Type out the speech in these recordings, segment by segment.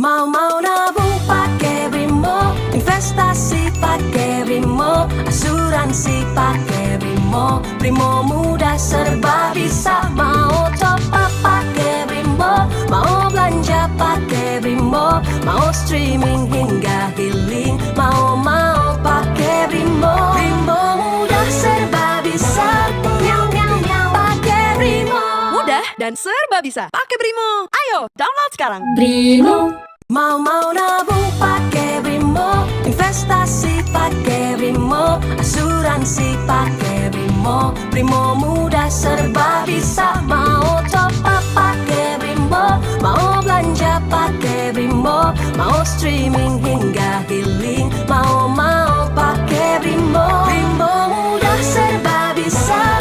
Mau nabung pakai Brimo, investasi pakai Brimo, asuransi pakai Brimo. Brimo mudah serba bisa, mau top up pakai Brimo, mau belanja pakai Brimo, mau streaming hingga healing, mau pakai Brimo. Brimo mudah serba bisa, pakai Brimo. Mudah dan serba bisa pakai Brimo. Ayo download sekarang. Brimo. Mau nabung pakai Brimo, investasi pakai Brimo, asuransi pakai Brimo. Brimo mudah serba bisa, mau top up pakai Brimo, mau belanja pakai Brimo, mau streaming hingga healing, mau pakai Brimo. Brimo mudah serba bisa,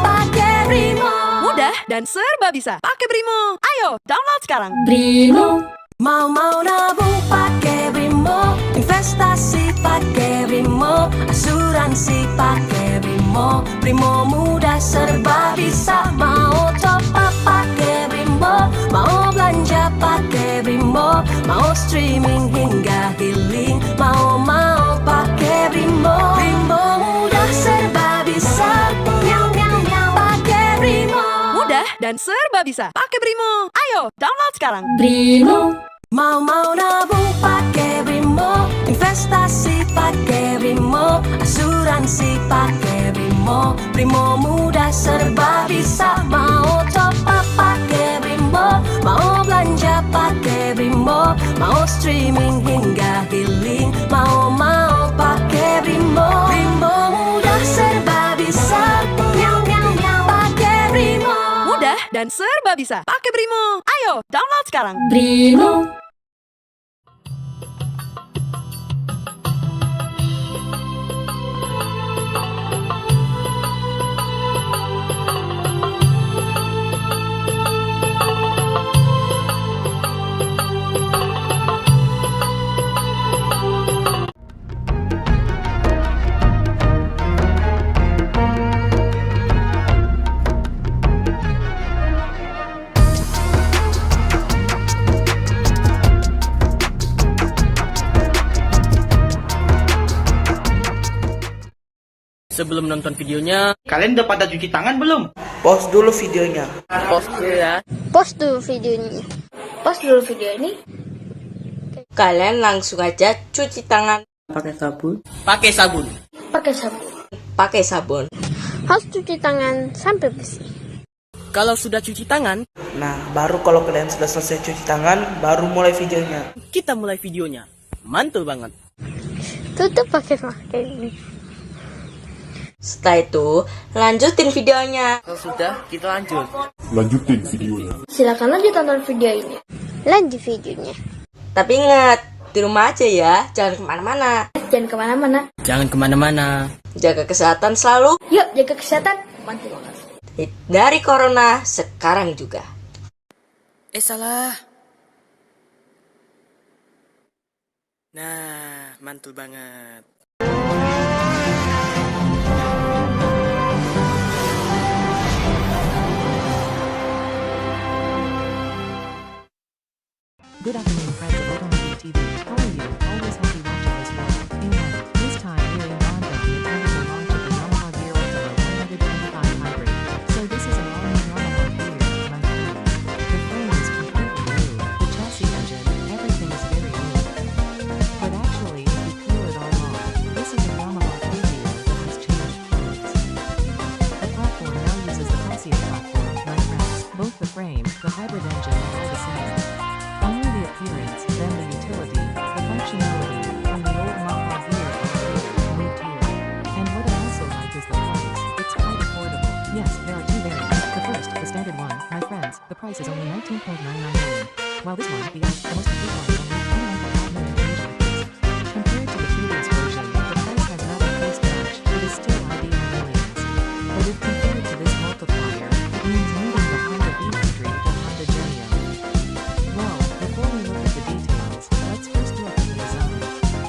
pakai Brimo. Mudah dan serba bisa pakai Brimo. Ayo download sekarang. Brimo. Mau nabung pakai Brimo, investasi pakai Brimo, asuransi pakai Brimo. Brimo mudah serba bisa, mau top up pakai Brimo, mau belanja pakai Brimo, mau streaming hingga healing, mau pakai Brimo. Brimo mudah serba bisa, pakai Brimo. Mudah dan serba bisa pakai Brimo. Ayo download sekarang. Brimo. Mau nabung pakai Brimo, investasi pakai Brimo, asuransi pakai Brimo. Brimo mudah serba bisa, mau top up pakai Brimo, mau belanja pakai Brimo, mau streaming hingga healing, mau pakai Brimo. Brimo mudah serba bisa, pakai Brimo. Mudah dan serba bisa pakai Brimo. Ayo download sekarang. Brimo. Sebelum nonton videonya, Kalian udah pada cuci tangan belum? Post dulu videonya. post dulu ya. Post dulu videonya. Post dulu video ini. Kalian langsung aja cuci tangan. Pakai sabun. Pakai sabun. Pakai sabun. Pakai sabun. Harus cuci tangan sampai bersih. Kalau sudah cuci tangan, Nah, baru kalau kalian sudah selesai cuci tangan, baru mulai videonya. kita mulai videonya. Mantul banget. Tutup pakai ini. Setelah itu, lanjutin videonya. Kalau sudah, kita lanjut. Lanjutin videonya. Silakan lanjut tonton video ini. Lanjut videonya. Tapi ingat, di rumah aja ya, jangan kemana-mana. Jangan kemana-mana. Jangan kemana-mana. Jaga kesehatan selalu. Yuk jaga kesehatan. Mantul banget. Dari corona sekarang juga. Salah. Nah, mantul banget. Good afternoon, friends of Ultima TV. How are you? Always happy watching this vlog. Amen. This time here in Bandung, we attended the launch of the Yamaha Gear Ultima 125 Hybrid. So this is an all-new Yamaha gear, my friends. The frame is completely new, the chassis engine, everything is very new. But actually, if you peel it all off, this is a Yamaha gear that has changed clothes. The platform now uses the KASIH platform, my friends. Both the frame, the hybrid engine are all the same. Only the appearance, then the utility, the functionality, from the old Yamaha gear moved here. And what I also like is the price. It's quite affordable. Yes, there are two variants. The first, the standard one, my friends, the price is only 19.99 million. While this one, the S, the most complete one, is only 29.5 million Indonesian rupees. Compared to the previous version, the price has not increased much, it is still IDR millions. But if compared to this multiplier, it means meeting the Honda E-Street and Honda Genio. Well, before we look at the details, let's first look at the design.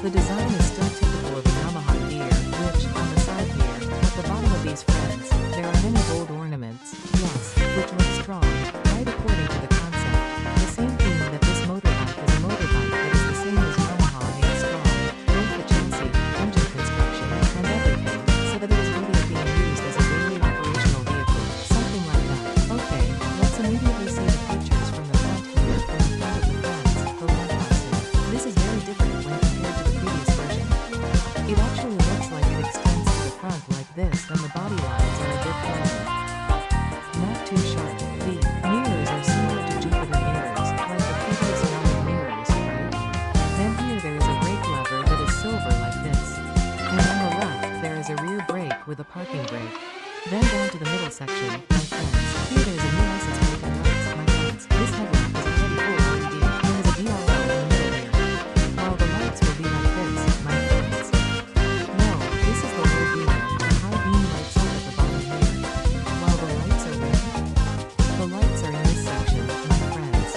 The design is still typical of a Yamaha gear, which, on the side here, at the bottom of these friends, there are many gold ornaments, yes, which look strong, right according to the concept. The same theme that this motorbike parking brake. Then down to the middle section, my friends. Here there is a new license plate and lights, my friends. This headlamp is already full LED. There is a DRL in the middle here. While the lights will be like this, my friends. No, this is the low beam. The high beam lights up at the bottom here. While the lights are red. The lights are in this section, my friends.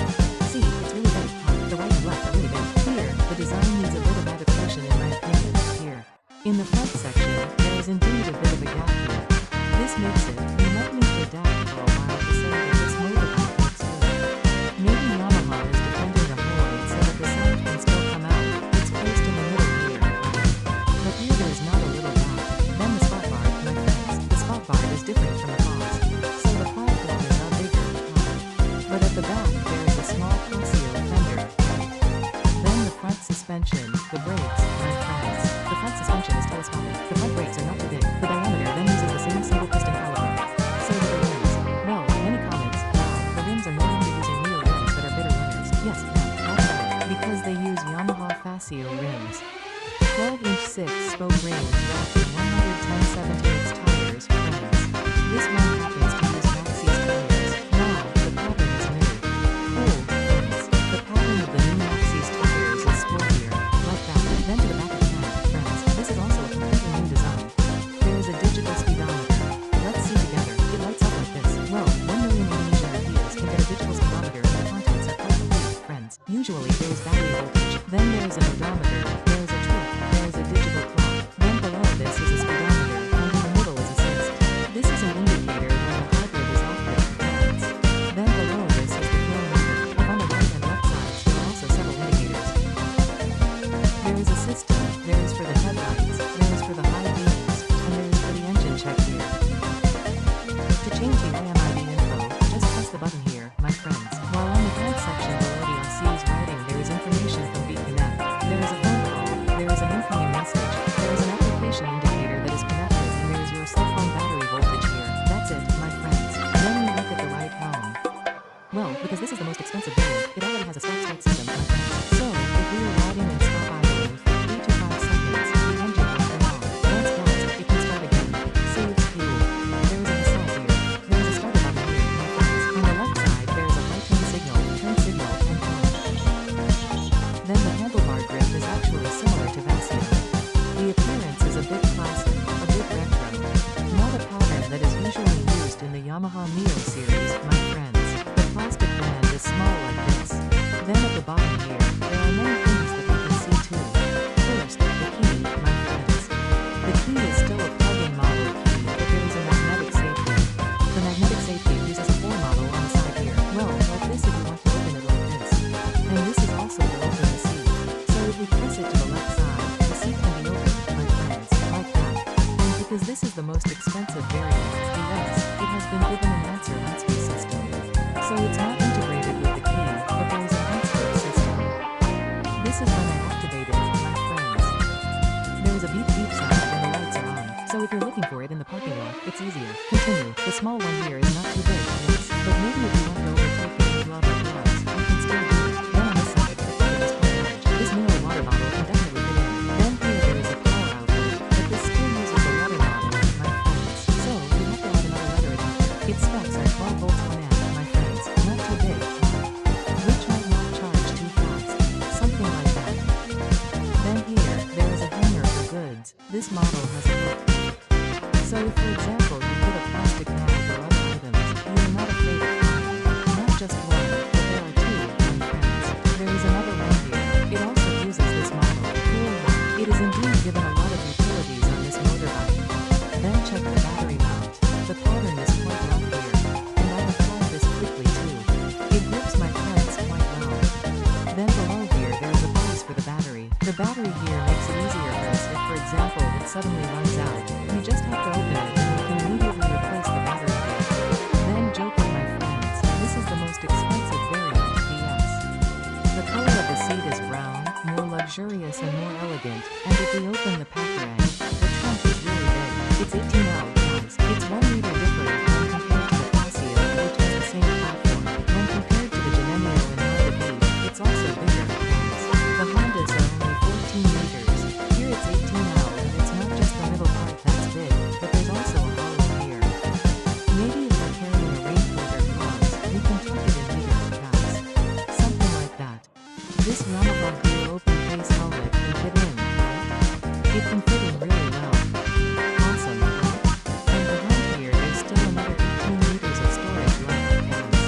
See, it's really big. The right and left are really big. Here, the design needs a bit of adaptation in my opinion. Here. In the front section, there is indeed a bit of a gap here. This makes it, we might need to adapt for a while to say that this motorbike looks good. Maybe Yamaha is defending the horn so that the sound can still come out. It's placed in the middle here, right? But here there is not a little gap. Then the spot bar, my friends. The spot bar is different from the pause. So the platform is not bigger, but at the back there is a small Casio fender, right? Then the front suspension, the brakes, my friends. The front suspension is telescopic. The front brakes are not too big. The diameter then uses the same single piston caliper. So do the rims. No, many comments. Wow, the rims are no longer using Neo rims that are bitter runners. Yes, no, that's right. Because they use Yamaha Fascio rims. 12-inch 6-spoke rims wrapped in 110/70 tires, friends. This one happens to use Maxi's tires. Now, the pattern is new. Cool, friends. The pattern of the new Maxi's tires is sportier, like that. Then to the back of the cab, friends. This is also a completely new design. There is a digital speedometer. Let's see together. It lights up like this. Well, 1 million Indonesian rupiahs can get a digital speedometer and the contents are quite complete, friends. Usually there is battery voltage. Then there is an odometer. There is a trip. There is a digital clock. Then below this is a speedometer, and in the middle is assist. This is an indicator when the hybrid is active, friends. Then below this is the fuel meter. On the right and left sides there are also several indicators. There is a system. There is for the headlights. There is for the high beams, and there is for the engine check here. To change the IMID info, just press the button here, my friends. While on the front section below the LC's writing there is information from Connect. There is a phone call, there is an incoming message, there is an application indicator that is connected, and there is your cell phone battery voltage here. That's it, my friends. Then we look at the right helm. Well, because this is the most expensive variant, it already has a stop-start system, my friends. So, if we are riding and stop idling for 3 to 5 seconds, the engine will turn on. Once gassed, it can start again. Saves fuel. There is a cassette here. There is a starter button here, my friends. On the left side, there is a high turn signal, and on. Then the handlebar grip is actually similar to Vasio. The appearance is a bit classic, a bit retro. Not a pattern that is usually used in the Yamaha Neo series, my friends. The plastic band is small like this. Then at the bottom here, there are many things that we can see too. First, the key, my friends. The key is still a plug-in model key, but there is a magnetic safety. The magnetic safety uses a 4 model on the side here. Well, like this if you want to open it like this. And this is also to open the seat. So if we press it to the left side, the seat can be opened, my friends, like that. And because this is the most expensive variant, yes, it has been given an answer system. So it's not integrated with the key, but there is an answer system. This is when I activate it, my friends. There is a beep beep sound when the lights are on. So if you're looking for it in the parking lot, it's easier. Continue. The small one here is not too big, yes. But maybe if you want to overtake it with rubber gloves, you can still do it. Then on this side, the package is quite large. This Neo water bottle can definitely fit in. Then here there is a power outlet, but this still uses the letter bottle, my friends. So we have to add another letter adapter. Its specs are 12 volts 1 amp, my friends. Not too big, which might not charge too fast. Something like that. Then here, there is a hanger for goods. This model has a hook. So if for example you put a plastic bag or other items, you are not afraid of flying. Not just one, but there are 2, my friends. There is another one here. It also uses this model. Cool. It is indeed given a lot of utilities on this motorbike. Then check the battery mount. The pattern is quite rough here. And I've applied this quickly too. It grips my friends quite well. Then below here there is a place for the battery. The battery here makes it easier for us if for example it suddenly runs out. You just have to open it and you can immediately replace the battery here. Then joke with my friends, this is the most expensive variant, yes. The color of the seat is brown, more luxurious and more elegant, and if we open the packer end, the trunk is really big. It's 18L, guys. It's 1 meter different when compared to the Casio, which has the same platform. When compared to the Genemio and Honda Beat, it's also bigger, guys. The Hondas are only 14 meters. Here it's 18L and it's not just the middle part that's big, but there's also This Yamaha gear open face helmet can fit in, right? It can fit in really well. Awesome, right? And behind here there's still another 18 liters of storage left, guys.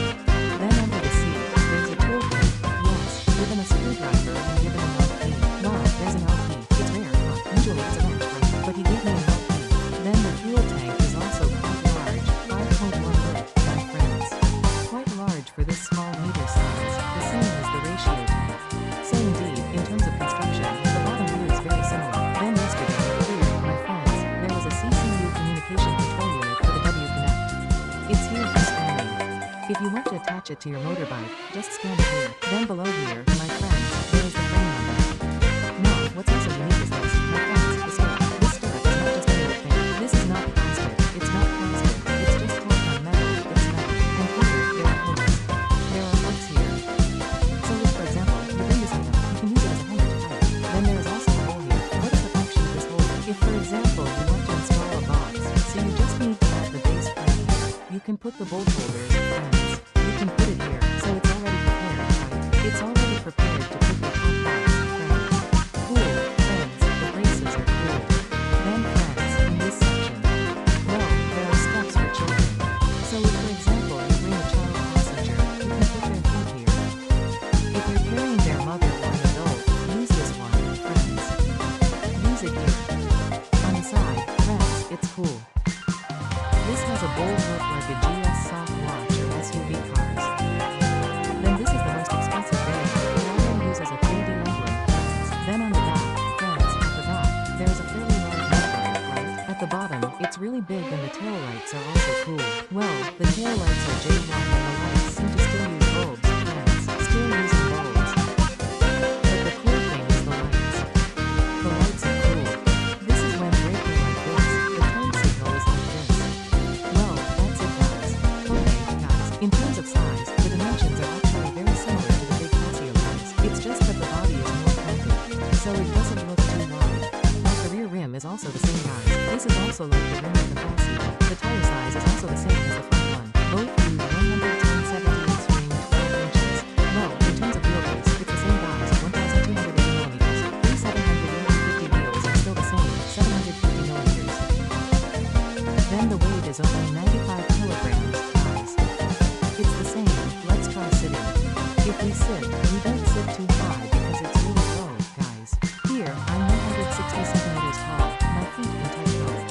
Then under the seat, there's a toolkit. Yes, given a screwdriver and given an LP. Wow, there's an LP. It's rare, huh? Usually it's a wrench, right? But he gave me an LP. Then the fuel tank is also quite large, 5.1 lit, my friends. Quite large for this small meter size, the same as the ratio tank. So indeed, in terms of construction, the bottom here is very similar. Then yesterday, here, my friends, there was a CCU communication control unit for the W-Connect. It's here for scanning. If you want to attach it to your motorbike, just scan it here. Then below here, my friends, there is the frame number. Now, what's also unique is this, my friends, the stirrup. This stirrup is not just any old thing. This is not plastic. It's not plastic. It's just tacked on metal. It's metal. And here, there are hooks. There are hooks here. So if, for example, you bring this item, you can use it as a hanger to tie it. Then there is also a hole here. What is the function of this hole? If, for example, you want to install a box, so you just need to add the base frame here, you can put the bolt holders, friends. You can put it here, so it's already prepared, right? It's already prepared to put your top box, friends. Cool, friends, the braces are cool. Then, friends, in this section, well, there are steps for children. So if, for example, you bring a child passenger, you can put their feet here. If you're carrying their mother or an adult, use this one, friends. Use it here. On the side, friends, it's cool. This has a bold look like a GS soft watch or SUV cars. Then this is the most expensive variant. It already uses a 3D emblem, friends. Then on the back, friends, at the back, there is a fairly large mudguard, right? At the bottom, it's really big and the tail lights are also cool. Well, the tail lights are J1 and the lights seem to still use bulbs, friends. Still using bulbs. But the cool thing is the lights. The lights are cool. This is when braking like this, the turn signal is like this. Well, that's it guys. Okay, guys, in terms of size, the dimensions are actually very similar to the big Casio guys. It's just that the body is more cramped, so it doesn't look too wide. Like the rear rim is also the same guys. This is also like the rim of the Casio. The tire size is also the same as the front one. Both use 110/17 string 12 inches. Well, in terms of wheelbase, it's the same guys, 1,280 millimeters. 3,750 wheels are still the same, 750 millimeters. Then the weight is only 95 kilograms, guys. It's the same. Let's try sitting. If we sit, we don't sit too high because it's really low, guys. Here, I'm 160 centimeters tall. My feet can touch both.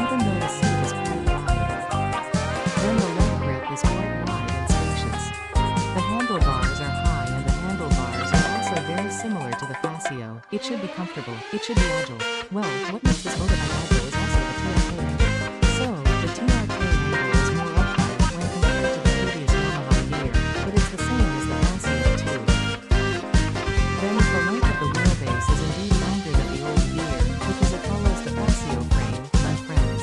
Even though the seat is quite wide. Then the leg grip is quite wide and spacious. The handlebars are high and the handlebars are also very similar to the Casio. It should be comfortable. It should be agile. Well, what makes this motorbike agile is also the TRK angle. So, the TRK angle is more upright when compared to the previous Yamaha gear, but it's the same as the Casio too. Then the length of the wheelbase is indeed longer than the old gear, because it follows the Casio frame, my friends.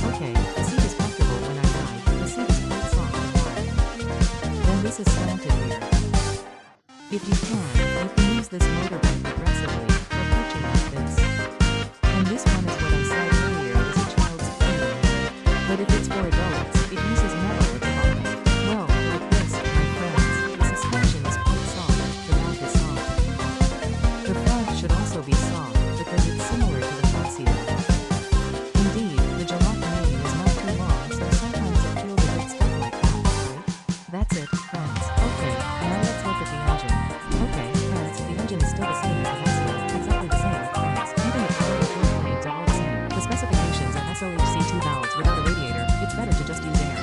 Okay, the seat is comfortable when I ride. The seat is quite soft and wide. Then this is slanted here. If you can use this motorbike aggressively, or pitching like this. And this one is what I said earlier is a child's playroom. But if it's for adults, it uses metal at the bottom. Well, like this, my friends, the suspension is quite soft, the back is soft. The front should also be soft, because it's similar to the Casio. Indeed, the jalop mane is not too long, so sometimes it feels a bit stuck like that, right? That's it, friends. Okay, now let's look at the engine. Okay, friends, the engine is still the same as the Casio, exactly the same, friends. Even the power and torque blades are all the same. The specifications are SOHC 2 valves without a radiator. It's better to just use air.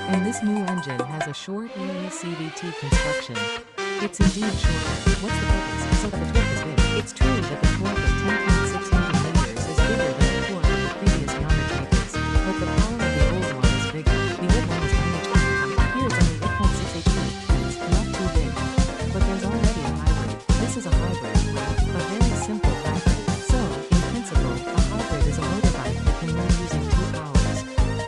And this new engine has a short EECVT construction. It's indeed shorter. What's the purpose? So that the torque is big. It's true that the torque of 10.6 Newton meters is bigger than the torque of the previous geometries, but the power of the old one is bigger. The old one is 9 HP. Here it's only 8.6 HP, friends, not too big. But there's already a hybrid. This is a hybrid, right? A very simple hybrid. So, in principle, a hybrid is a motorbike that can run using two powers.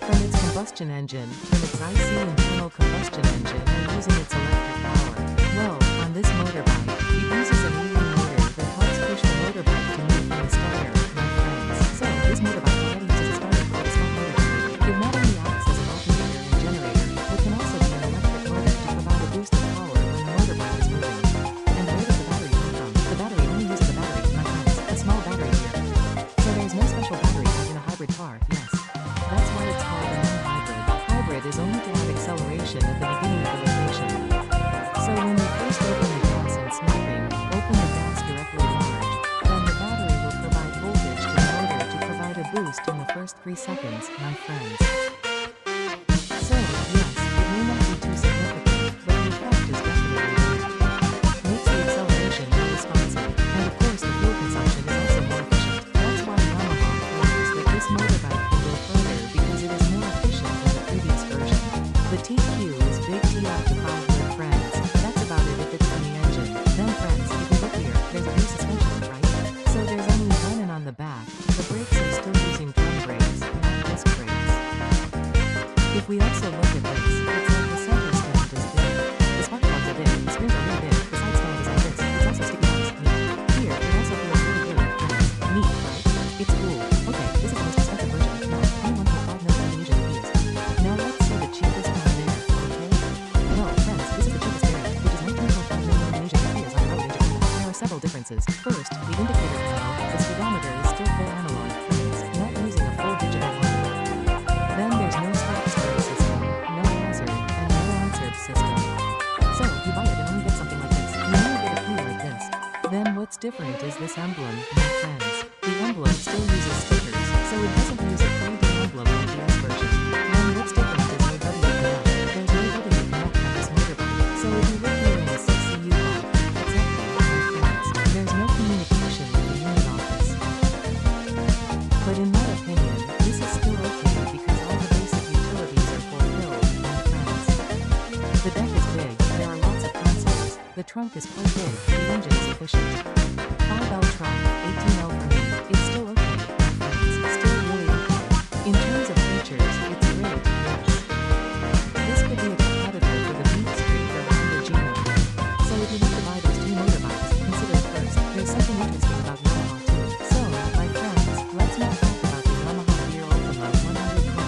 From its combustion engine, from its IC internal combustion engine, and using its electric power. Well, on this motorbike, it uses an EV motor that helps push the motorbike to move from the starter, my friends. So, this motorbike already uses a starter called a small motor generator. It not only acts as an alternator and generator, but can also be an electric motor to provide a boost of power when the motorbike is moving. seconds, my friends. So, yes, it may not be too significant, but the effect is definitely there. Makes the acceleration more responsive, and of course the fuel consumption is also more efficient. That's why Yamaha claims that this motorbike can go further because it is more efficient than the previous version. The TQ is big T after 5 with friends. That's about it if it's from the engine. Then friends, if you look here, there's a new suspension, right? So there's only one and on the back. The brakes are still using drum brakes, not disc brakes. If we also look at this, it's like the center stand is big. The spark plugs are big, the springs are really big, the side stand is like this, it's also sticky buttons, neat. Here, it also feels really good, friends. Neat, right? It's cool. Okay, this is the most expensive version. No, 21.5 million Indonesian rupiahs. Now let's see the cheapest one there, okay? No, friends, this is the cheapest variant, which is 19.5 million Indonesian rupiahs on the road in Japan. There are several differences. First, the indicator panel, the speedometer is still full analog, friends, not using a full digital one. Then there's no stop-start system, no hazard, and no on-serve system. So, you buy it and only get something like this. You only get a key like this. Then what's different is this emblem, my friends. The emblem still uses stickers, so it doesn't use a 3D emblem like the S version. Then what's different is no W connect. There's no W connect on this motorbike. So if you look here in the 6CU box, exactly, my friends, there's no communication with the unit office. But in my opinion, this is still okay because all the basic utilities are fulfilled, my friends. The deck is big, there are lots of consoles, the trunk is quite big, the engine is efficient. 5L trunk, 18L for me, it's still okay, my friends, still really okay. In terms of features, it's great, yes. This could be a competitor for the Beat Street or Honda Gino. So if you want to buy those two motorbikes, consider it first. There's something interesting about Yamaha too. So, my friends, let's not talk about the Yamaha Ultima 125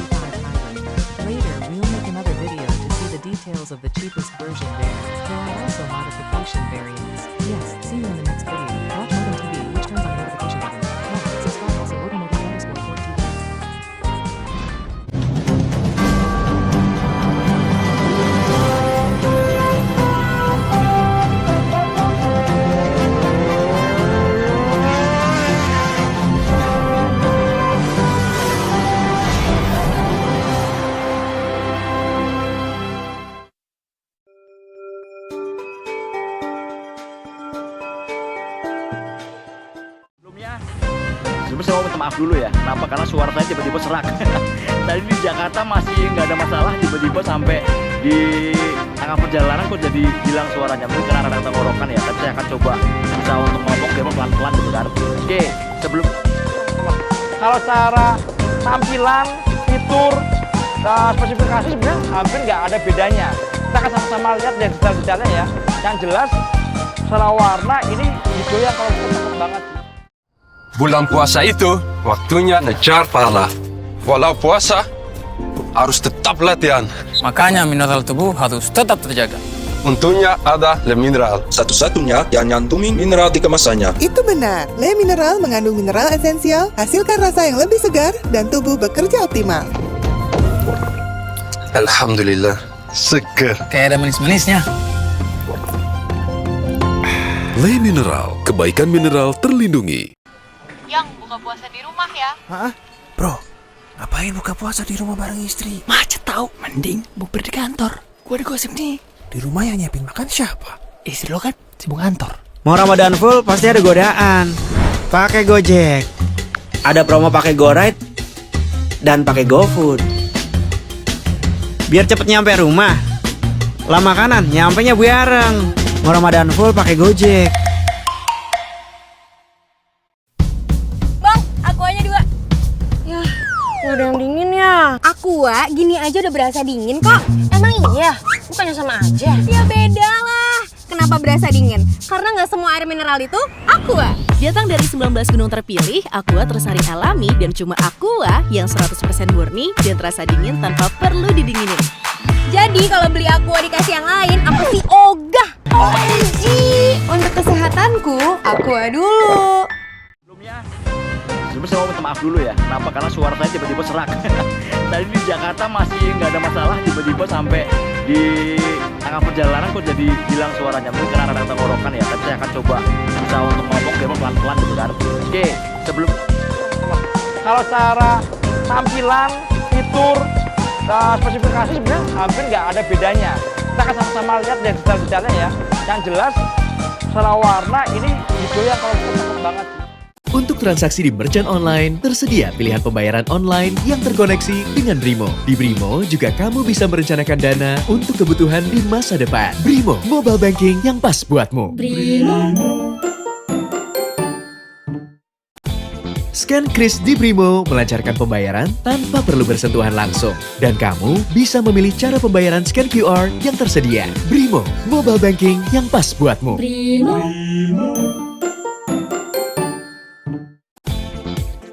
hybrid. Later, we'll make another video to see the details of the cheapest version there. There are also modification variants. Yes, see you in the next video. Watch Modem TV, which turns on the notification button. Like, subscribe also automotive_4TV. Sebelumnya saya mau minta maaf dulu ya. Kenapa? Karena suara saya tiba-tiba serak. Tadi di Jakarta masih nggak ada masalah, tiba-tiba sampai di tengah perjalanan kok jadi hilang suaranya. Mungkin karena ada tenggorokan ya. Tapi saya akan coba bisa untuk ngomong biar pelan-pelan gitu kan. Oke, sebelum Kalau secara tampilan, fitur, spesifikasi sebenarnya hampir nggak ada bedanya. Kita akan sama-sama lihat dari detail-detailnya ya. Yang jelas, secara warna ini hijau yang kalau cakep banget. Bulan puasa itu waktunya ngejar pahala. Walau puasa, harus tetap latihan. Makanya mineral tubuh harus tetap terjaga. Untungnya ada Le Mineral, satu-satunya yang nyantumin mineral di kemasannya. Itu benar, Le Mineral mengandung mineral esensial, hasilkan rasa yang lebih segar, dan tubuh bekerja optimal. Alhamdulillah, seger. Kayak ada manis-manisnya. Le Mineral, kebaikan mineral terlindungi. Yang buka puasa di rumah ya. Hah? Bro, ngapain buka puasa di rumah bareng istri? Macet tau, mending bukber di kantor. Gua ada gosip nih. Di rumah yang nyiapin makan siapa? Istri lo kan sibuk kantor. Mau Ramadan full pasti ada godaan. Pakai Gojek. Ada promo pakai GoRide dan pakai GoFood. Biar cepet nyampe rumah. Lah makanan nyampenya bareng. Mau Ramadan full pakai Gojek. Bang, aquanya 2. Yah, nggak ada yang dingin ya. Aqua gini aja udah berasa dingin kok. Emang iya? Bukannya sama aja? Ya beda lah. Kenapa berasa dingin? Karena nggak semua air mineral itu Aqua. Datang dari 19 gunung terpilih, Aqua tersaring alami dan cuma Aqua yang 100% murni dan terasa dingin tanpa perlu didinginin. Jadi kalau beli Aqua dikasih yang lain, aku sih ogah. OMG. Untuk kesehatanku, Aqua dulu. Sebelumnya saya mau minta maaf dulu ya. Kenapa? Karena suara saya tiba-tiba serak. Tadi di Jakarta masih nggak ada masalah, tiba-tiba sampai di tengah perjalanan kok jadi hilang suaranya. Mungkin karena ada tenggorokan ya. Tapi saya akan coba bisa untuk ngomong biar pelan-pelan gitu kan. Oke, sebelum Kalau secara tampilan, fitur, spesifikasi sebenarnya hampir nggak ada bedanya. Kita akan sama-sama lihat dari detail-detailnya ya. Yang jelas secara warna ini hijau yang kalau cakep banget. Untuk transaksi di merchant online, tersedia pilihan pembayaran online yang terkoneksi dengan Brimo. Di Brimo juga kamu bisa merencanakan dana untuk kebutuhan di masa depan. Brimo, mobile banking yang pas buatmu. Scan kris di Brimo melancarkan pembayaran tanpa perlu bersentuhan langsung. Dan kamu bisa memilih cara pembayaran scan QR yang tersedia. Brimo, mobile banking yang pas buatmu.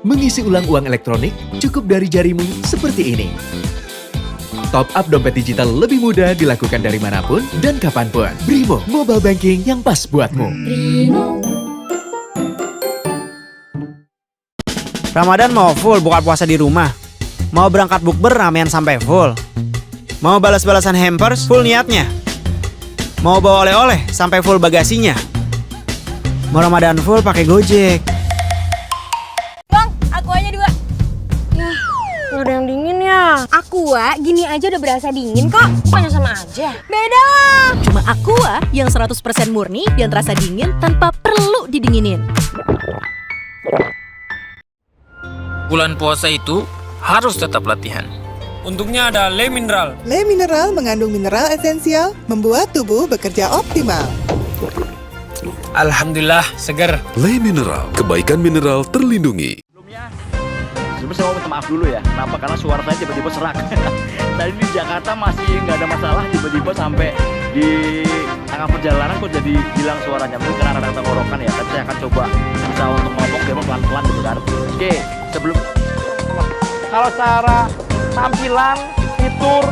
Mengisi ulang uang elektronik cukup dari jarimu seperti ini. Top up dompet digital lebih mudah dilakukan dari manapun dan kapanpun. Brimo, mobile banking yang pas buatmu. Ramadan mau full buka puasa di rumah. Mau berangkat bukber ramean sampai full. Mau balas-balasan hampers full niatnya. Mau bawa oleh-oleh sampai full bagasinya. Mau Ramadan full pakai Gojek. Nggak ada yang dingin ya. Aqua gini aja udah berasa dingin kok. Bukannya sama aja. Beda lah. Cuma Aqua yang 100% murni dan terasa dingin tanpa perlu didinginin. Bulan puasa itu harus tetap latihan. Untungnya ada Le Mineral. Le Mineral mengandung mineral esensial, membuat tubuh bekerja optimal. Alhamdulillah, seger. Le Mineral, kebaikan mineral terlindungi. Sebelumnya saya mau minta maaf dulu ya. Kenapa? Karena suara saya tiba-tiba serak. Tadi di Jakarta masih nggak ada masalah, tiba-tiba sampai di tengah perjalanan kok jadi hilang suaranya. Mungkin karena ada tenggorokan ya. Tapi saya akan coba bisa untuk ngomong biar pelan-pelan gitu kan. Oke, sebelum Kalau secara tampilan, fitur,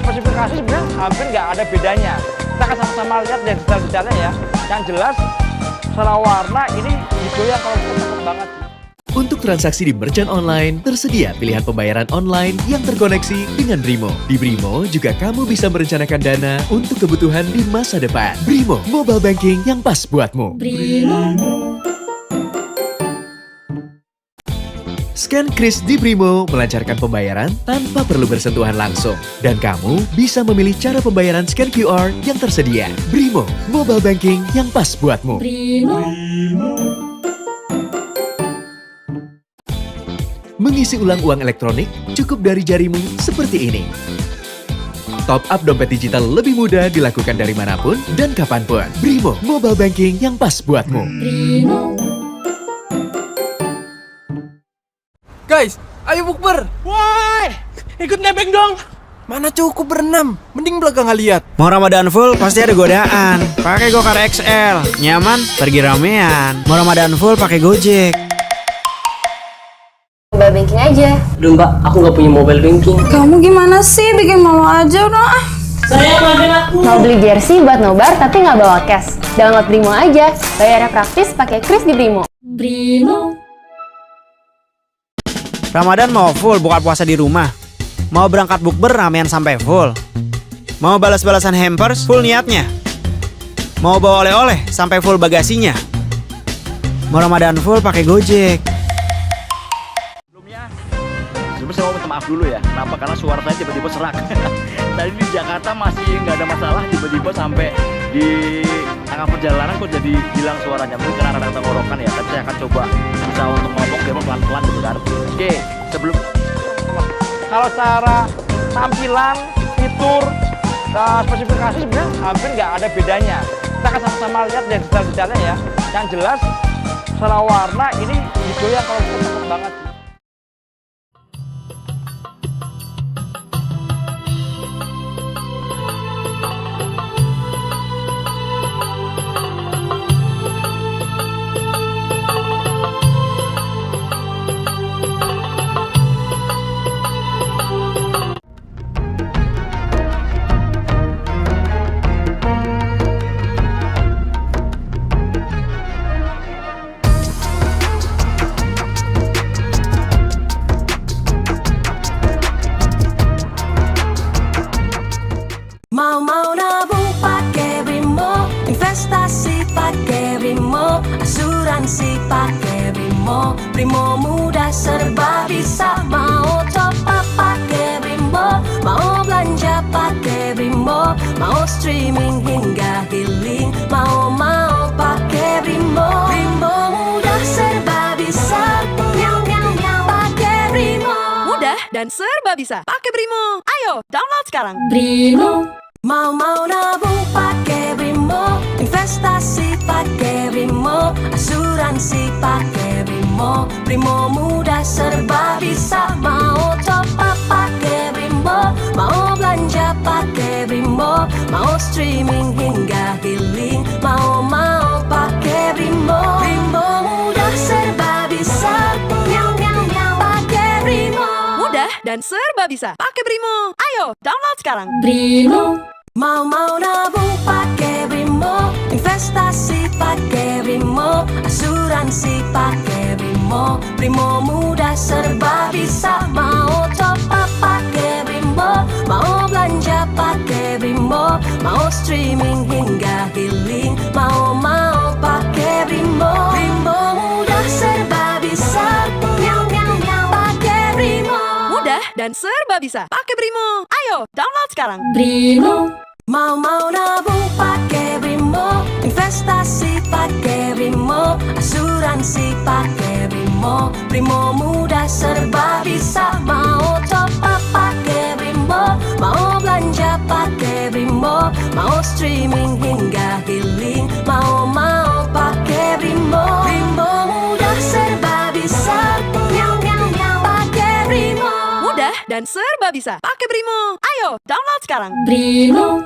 spesifikasi sebenarnya hampir nggak ada bedanya. Kita akan sama-sama lihat dari detail-detailnya ya. Yang jelas secara warna ini hijau yang kalau cakep banget. Untuk transaksi di merchant online, tersedia pilihan pembayaran online yang terkoneksi dengan Brimo. Di Brimo juga kamu bisa merencanakan dana untuk kebutuhan di masa depan. Brimo, mobile banking yang pas buatmu. Scan kris di Brimo melancarkan pembayaran tanpa perlu bersentuhan langsung. Dan kamu bisa memilih cara pembayaran scan QR yang tersedia. Brimo, mobile banking yang pas buatmu. Mengisi ulang uang elektronik cukup dari jarimu seperti ini. Top up dompet digital lebih mudah dilakukan dari manapun dan kapanpun. Brimo, mobile banking yang pas buatmu. Guys, ayo bukber. Woi, ikut nebeng dong. Mana cukup berenam, mending belakang nggak lihat. Mau Ramadan full pasti ada godaan. Pakai Gokar XL, nyaman, pergi ramean. Mau Ramadan full pakai Gojek. Mobile banking aja. Duh mbak, aku nggak punya mobile banking. Kamu gimana sih? Bikin malu aja udah. Saya aku. Mau beli jersey buat nobar tapi nggak bawa cash. Download Brimo aja. Bayarnya praktis pakai kris di Brimo. Ramadan mau full buka puasa di rumah. Mau berangkat bukber ramean sampai full. Mau balas-balasan hampers full niatnya. Mau bawa oleh-oleh sampai full bagasinya. Mau Ramadan full pakai Gojek. Sebelumnya saya mau minta maaf dulu ya. Kenapa? Karena suara saya tiba-tiba serak. Tadi di Jakarta masih nggak ada masalah, tiba-tiba sampai di tengah perjalanan kok jadi hilang suaranya. Mungkin karena ada tenggorokan ya. Tapi saya akan coba bisa untuk ngomong biar pelan-pelan gitu kan. Oke, sebelum Kalau secara tampilan, fitur, spesifikasi sebenarnya hampir nggak ada bedanya. Kita akan sama-sama lihat dari detail-detailnya ya. Yang jelas secara warna ini hijau yang kalau cakep banget. Mau nabung pakai Brimo, investasi pakai Brimo, asuransi pakai Brimo, Brimo mudah serba bisa. Mau top up pakai Brimo, mau belanja pakai Brimo, mau streaming hingga healing, mau pakai Brimo. Brimo mudah serba bisa. Nyam nyam nyam pakai Brimo. Mudah dan serba bisa. Pakai Brimo. Ayo, download sekarang. Brimo. Mau nabung pakai Brimo, investasi pakai Brimo, asuransi pakai Brimo. Brimo mudah serba bisa. Mau top up pakai Brimo, mau belanja pakai Brimo, mau streaming hingga healing, mau pakai Brimo. Brimo mudah serba bisa. Nyam nyam nyam pakai Brimo. Mudah dan serba bisa. Pakai Brimo. Ayo, download sekarang. Brimo. Mau nabung pakai Brimo, investasi pakai Brimo, asuransi pakai Brimo. Brimo mudah serba bisa. Mau top up pakai Brimo, mau belanja pakai Brimo, mau streaming hingga healing, mau pakai Brimo. Brimo mudah serba bisa. Nyam nyam nyam pakai Brimo. Mudah dan serba bisa. Pakai Brimo. Ayo, download sekarang. Brimo. Mau nabung pakai Brimo, investasi pakai Brimo, asuransi pakai Brimo. Brimo mudah serba bisa. Mau top up pakai Brimo, mau belanja pakai Brimo, mau streaming hingga healing, mau pakai Brimo. Brimo mudah serba bisa. Nyam nyam nyam pakai Brimo. Mudah dan serba bisa. Pakai Brimo. Ayo, download sekarang. Brimo.